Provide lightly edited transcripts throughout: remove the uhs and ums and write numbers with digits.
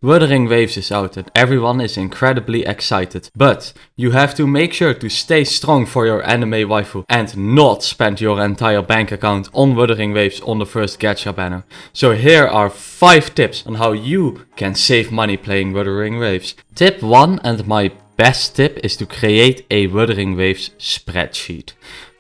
Wuthering Waves is out and everyone is incredibly excited. But you have to make sure to stay strong for your anime waifu and not spend your entire bank account on Wuthering Waves on the first gacha banner. So here are 5 tips on how you can save money playing Wuthering Waves. Tip 1 and my best tip is to create a Wuthering Waves spreadsheet.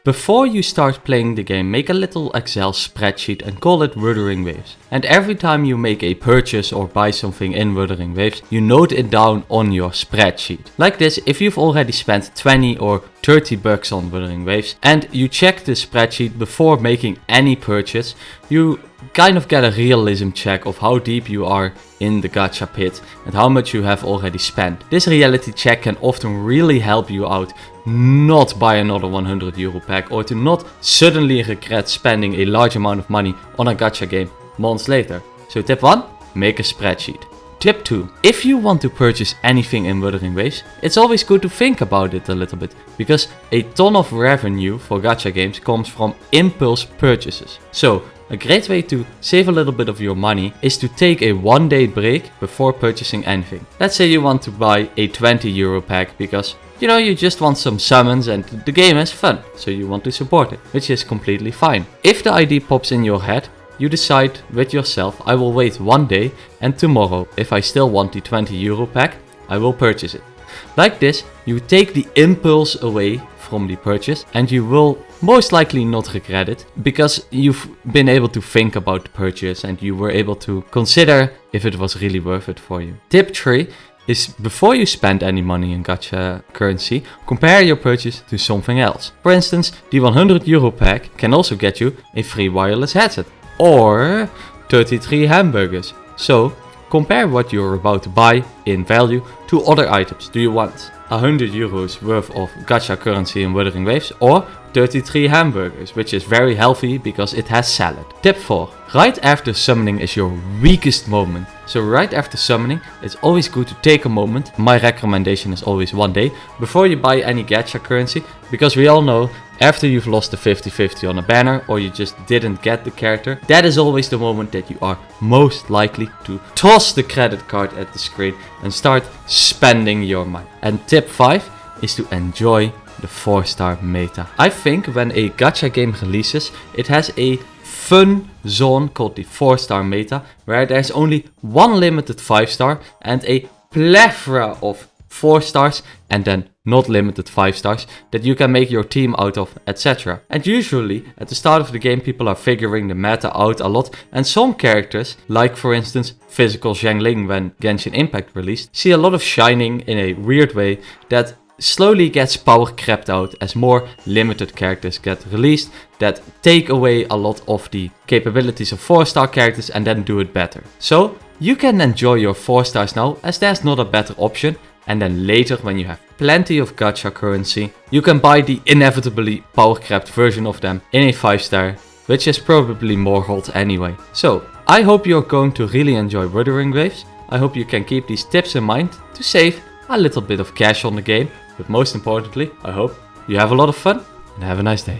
Before you start playing the game, make a little Excel spreadsheet and call it Wuthering Waves. And every time you make a purchase or buy something in Wuthering Waves, you note it down on your spreadsheet. Like this, if you've already spent 20 or 30 bucks on Wuthering Waves and you check the spreadsheet before making any purchase, you kind of get a realism check of how deep you are in the gacha pit and how much you have already spent. This reality check can often really help you out not buy another 100 euro pack or to not suddenly regret spending a large amount of money on a gacha game months later. So tip 1, make a spreadsheet. Tip 2, if you want to purchase anything in Wuthering Waves, it's always good to think about it a little bit, because a ton of revenue for gacha games comes from impulse purchases. So a great way to save a little bit of your money is to take a 1-day break before purchasing anything. Let's say you want to buy a 20 euro pack because you just want some summons and the game is fun, so you want to support it, which is completely fine. If the idea pops in your head, you decide with yourself, I will wait 1 day and tomorrow, if I still want the 20 euro pack, I will purchase it. Like this, you take the impulse away from the purchase and you will most likely not regret it because you've been able to think about the purchase and you were able to consider if it was really worth it for you. Tip 3 is before you spend any money in gacha currency, compare your purchase to something else. For instance, the 100 euro pack can also get you a free wireless headset or 33 hamburgers. So compare what you're about to buy in value to other items. Do you want 100 euros worth of gacha currency in Wuthering Waves or 33 hamburgers, which is very healthy because it has salad. Tip 4. Right after summoning is your weakest moment. So right after summoning, it's always good to take a moment. My recommendation is always 1 day before you buy any gacha currency, because we all know after you've lost the 50-50 on a banner or you just didn't get the character, that is always the moment that you are most likely to toss the credit card at the screen and start spending your money. And tip 5 is to enjoy the 4-star meta. I think when a gacha game releases, it has a fun zone called the 4-star meta, where there's only one limited 5-star and a plethora of 4 stars and then not limited 5 stars that you can make your team out of, etc. And usually at the start of the game people are figuring the meta out a lot, and some characters, like for instance Physical Zhengling when Genshin Impact released, see a lot of shining in a weird way that slowly gets power crept out as more limited characters get released that take away a lot of the capabilities of 4-star characters and then do it better. So you can enjoy your 4 stars now as there's not a better option, and then later when you have plenty of gacha currency, you can buy the inevitably power crept version of them in a 5-star, which is probably more hot anyway. So I hope you're going to really enjoy Wuthering Waves. I hope you can keep these tips in mind to save a little bit of cash on the game. But most importantly, I hope you have a lot of fun and have a nice day.